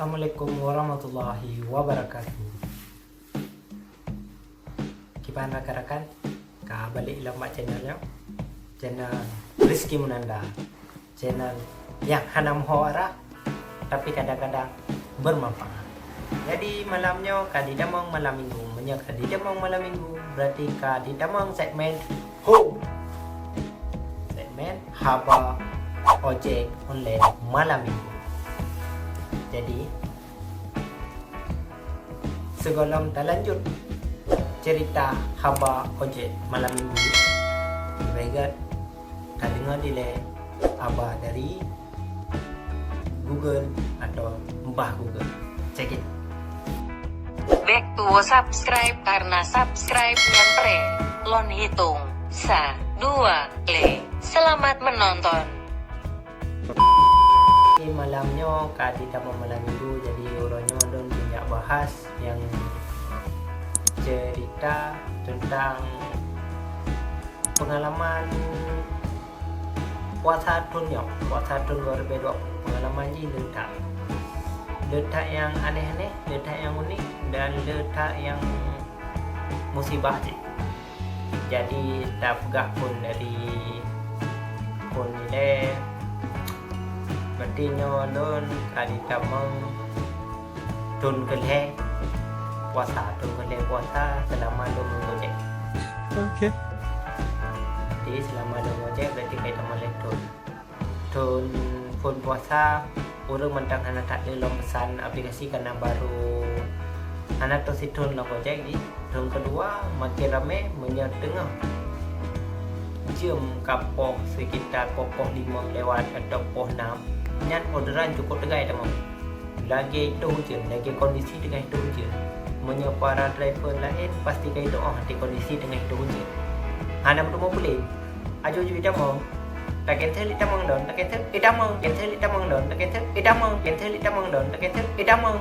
Assalamualaikum warahmatullahi wabarakatuh. Gimana rekan-rekan? Balik lambat channelnya. Channel Rizky Munanda. Channel yang hanam hora tapi kadang-kadang bermanfaat. Jadi malamnya kadi damang malam minggu. Kadi damang malam minggu berarti kadi damang segmen ho. Segmen haba ojek online malam minggu. Jadi segolong tak lanjut cerita haba ojek malam minggu. Baiklah, tak dengar delay haba dari Google atau Mbah Google. Check it. Back to subscribe karena subscribe nyempre. Lon hitung. 1, 2, le. Selamat menonton. Malamnya kadi tamu malam minggu, jadi orangnya don banyak bahas yang cerita tentang pengalaman puasa tunnya, puasa tun luar bedok, pengalaman ji letak yang aneh-aneh, letak yang unik dan letak yang musibah sih. Jadi tak pegah pun dari pun nilai berarti nyolon kali tamang tun keleh puasa selama 2 minggu je. Okay. Jadi selama 2 minggu je berarti kita tamang tun pun puasa orang mentang anak tak ada long pesan aplikasi karena baru anak tu situn long gojek di tun kedua makin ramai menyetengah jam kapok sekitar pokok 5 lewat atau pokok 6 nyan orderan cukup tegai dah mau. Lagi itu je, lagi kondisi dengan itu je. Menyapa para driver lain pastikan itu hati kondisi dengan itu je. Hana tu mau boleh. Ajo je kita mau. Tak cancel kita mau don, tak cancel kita mau, cancel kita mau don, tak cancel kita mau, cancel kita mau don, tak cancel kita mau.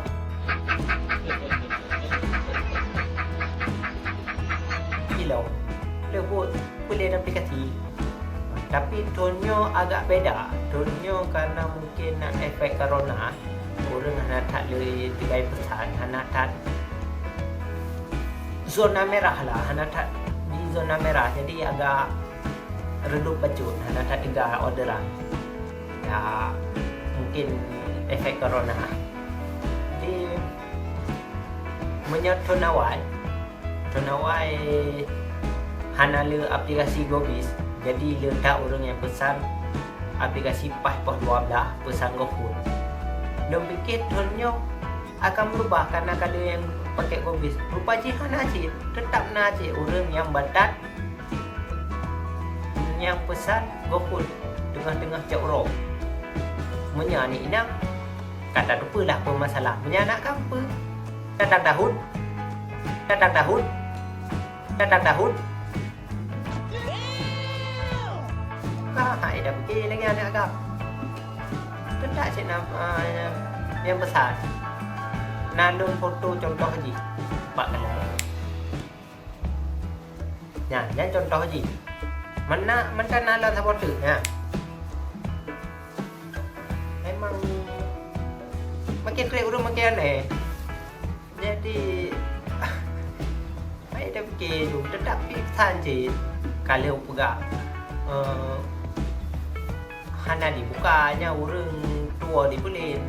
Kilo. Lebut boleh aplikasi. Tapi tonnya agak beda. Tonnya karena mungkin nak efek corona, orang nak tak boleh tegai pesan, nak tak zona merah lah, nak tak di zona merah, jadi agak redup bacut, nak tak tegai orderan. Ya mungkin efek corona. Jadi menyat tonawai hana le aplikasi Gobis. Jadi letak orang yang pesan aplikasi PAS 12 pesan GoFood. Dia fikir tonnya akan berubah karena kalau yang pakai Gobis rupa jihan aja, tetap aja orang yang batat yang pesan GoFood tengah-tengah cakro. Menyani inang kata lupa lah apa masalah. Menyanak apa? Datang tahun. Hai dah pergi lagi anak agak tetap cik nak yang besar nandung foto contoh haji pak kena ya yang contoh haji mana nalar supporter ya memang makin kira orang makin aneh jadi hai dah pergi tu tetap pesan cik kalau pegak hana dibukanya orang tua di Pelin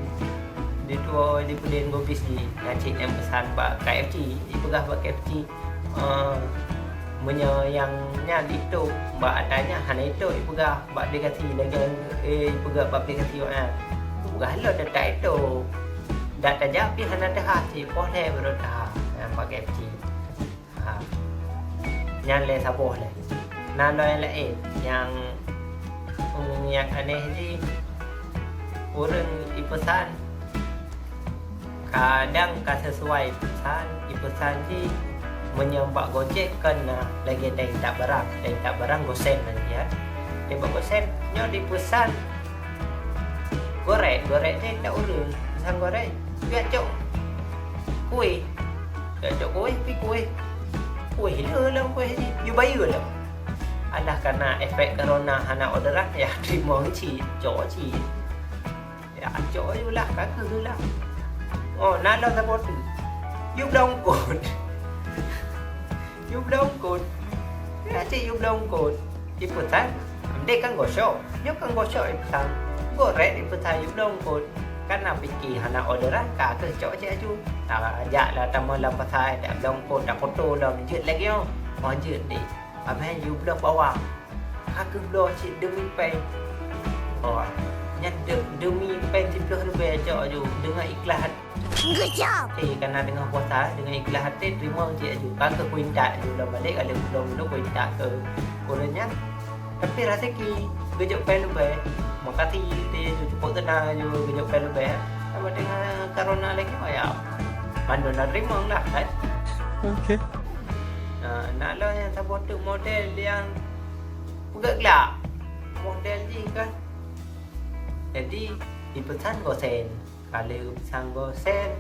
Gobis di cik yang pesan pak KFC dipegah pak KFC menyayangnya itu mbak adanya hana itu dipegah pak aplikasi lagi dipegah pak aplikasi pegah lo data itu data japi hana dah si boleh berdah pak KFC nyan le saboh le nalo yang lain yang aneh sih orang ipesan kadang tak sesuai ipesan sih menyembak Gojek kena lagi tak barang gosen nanti ya tembak gosen nyo dipesan goreng ni tak urun pesan goreng biar cok kuih lah kuih you bayar lah. Alah karena efek corona anak orderan ya terima cik, cok cik. Ya cok je lah, kakak je lah. Oh, nak lo support. You belum code. You belum code. Nanti you belum code. Iputan. Dia kan gosok. You kan gosok iputan. Goreng iputan you belum code. Kan nak fikir hana orderan ka ke cok je aju. Tak ajak lah tamu lah pasal tak belum code tak foto lah menjut lagi oh. Menjut ni. Abang you belum bawa. Aku belum cik demi pen. Oh. Yang demi pen 10 lebih cok aju dengan ikhlas. Good job. Kerana dengan puasa, dengan ikhlas hati terima je aju. Kalau ku minta aju dah balik kalau belum ku minta ke kurangnya. Tapi rasa ki gejok pen lebih. Makasih dia cukup tenang aju gejok pen lebih. Sama dengan corona lagi ya. Mandu nak terima lah kan. Okay. Nak lah yang support model yang pegang gelap. Model je kan. Jadi dipesan gosen. Kalau pesan gosen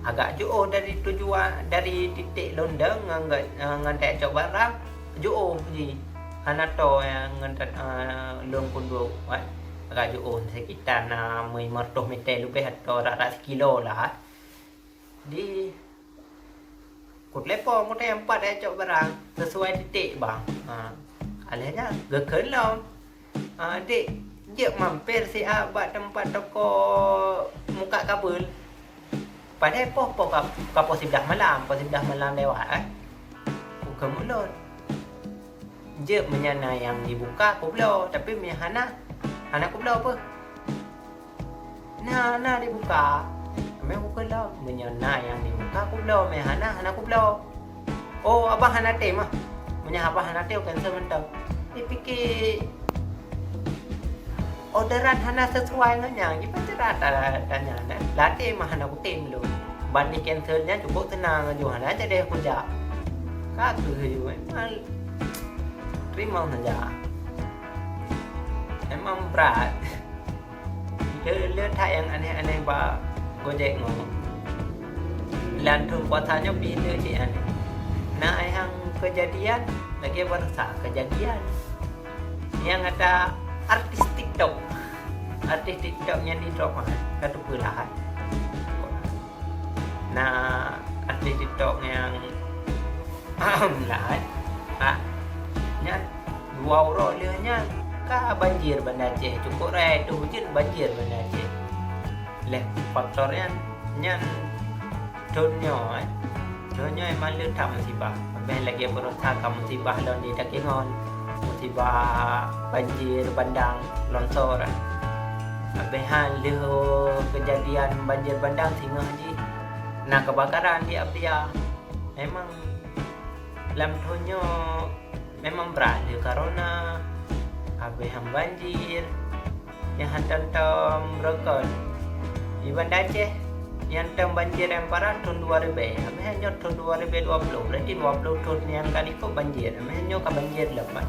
agak jauh dari tujuan dari titik London ngan tak cok barang jauh je. Hanato yang ngan long kundu agak jauh sekitar 500 meter lebih atau ratus kilo lah. Di kut lepo kut yang 4 cok barang sesuai titik bang. Alahnya geken lah. Dik dia mampir si abad tempat toko muka kabel. Padahal po sebelah malam lewat buka mulut. Je menyana yang dibuka aku belau tapi hana aku belau apa? Nah dibuka. Memang buka lah menyana yang dibuka aku belau hana aku belau. Oh abang hana tem ah. Menyah abang hana tem cancel mentang. Dia fikir orderan hana sesuai dengan yang kita cerat tanya latih mah hana kutim dulu banding cancelnya cukup tenang aja hana jadi kerja katu je terima saja emang berat letak yang aneh-aneh pak Gojek ngomong lantung puasanya bila cik aneh nah yang kejadian lagi berasa kejadian yang ada artis TikTok yang di drop kata pula nah artis TikTok yang lah nya 2 orang nya ka banjir Banda Aceh cukup rai tu hujan banjir Banda Aceh leh faktornya nyan tonyo emang letak musibah abang lagi berusaha musibah lawan di Takengon musibah banjir bandang longsor abehan leh kejadian banjir bandang singa haji nah kebakaran di Apia memang lampunya memang berat dia karena abehan banjir yang hantam rekod di Banda Aceh yang tem banjir yang parah tahun 2000 abehan nyot tahun 2020 berarti 20 tahun yang kali kau banjir abehan nyot ka banjir lepas.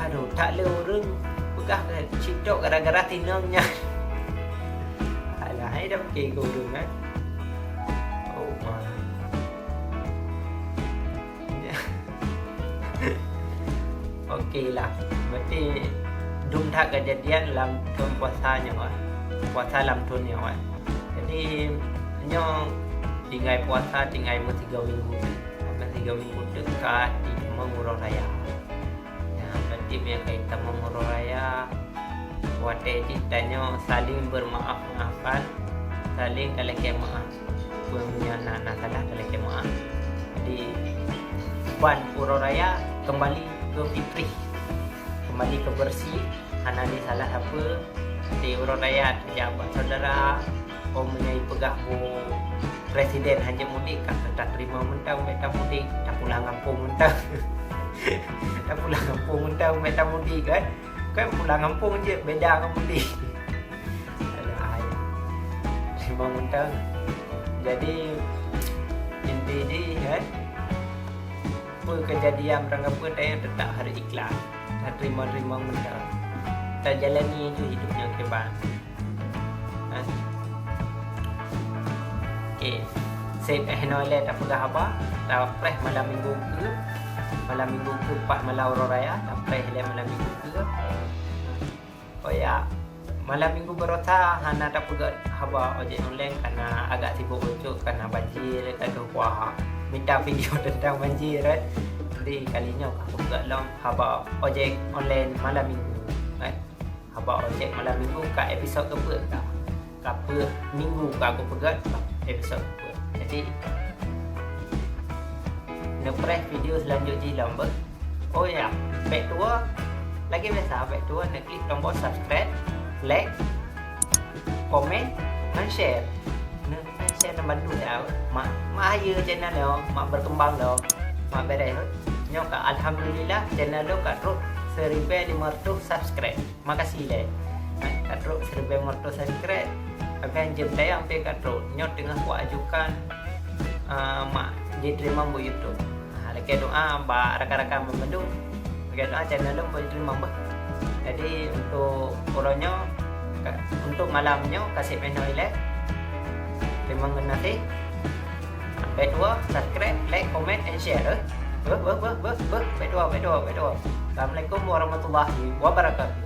Aduh, tak le orang pegah ke TikTok gara-gara tinangnya. Alah, ai dah pakai gurung kan. Oh my. Okey lah. Berarti dum tak kejadian dalam tahun puasanya puasa dalam tahun ni Jadi nyo tinggal puasa tinggal 3 minggu. 3 minggu dekat di Mengurau Raya. Nanti mereka kita mengurau raya wate citanya saling bermaaf-maafan saling kalahkan maaf punya anak salah kalahkan maaf jadi ban urau raya kembali ke fitri kembali ke bersih hana di salah apa di urau raya jabat saudara menyai pegah presiden hanya mudik kata tak terima mentang mereka mudik tak pulang kampung mentang tak pulang kampung mentang mereka mudik kan pulang kampung je beda dengan mudik alah terima mentang jadi inti je kan apa kejadian berangkat apa yang tetap harus ikhlas tak terima-terima mentang tak jalani je hidupnya keban okay. Save Ehnole tak pegah apa tak press malam minggu ke 4 malam Urau Raya tak press malam minggu ke oh ya Malam minggu berota hana tak pegat haba ojek online karena agak sibuk ucuk karena banjir ada kuah minta video tentang banjir kan. Jadi kalinya aku pegat long haba ojek online malam minggu kan. Haba ojek malam minggu kat episod ke apa minggu aku pegat episod ke. Jadi nak press video selanjutnya lambat. Oh ya, baik tua lagi biasa baik tua nak klik tombol subscribe, like, komen, dan share. Nah, share dan bantu dah. Mak ayo channel lo, mak berkembang lo, mak beres. Nyok alhamdulillah channel lo kat rut 1500 subscribe. Makasih le. Kat rut 1500 subscribe. Akan jam tayang pe kat rut. Nyok tengah buat ajukan mak diterima bu YouTube. Lagi doa ba rakan-rakan membantu. Lagi doa channel lo boleh terima bah. Jadi untuk orangnya, untuk malamnya kasih main like. Terima kasih. Baik dua, subscribe, like, comment, and share. Baik dua. Assalamualaikum warahmatullahi wabarakatuh.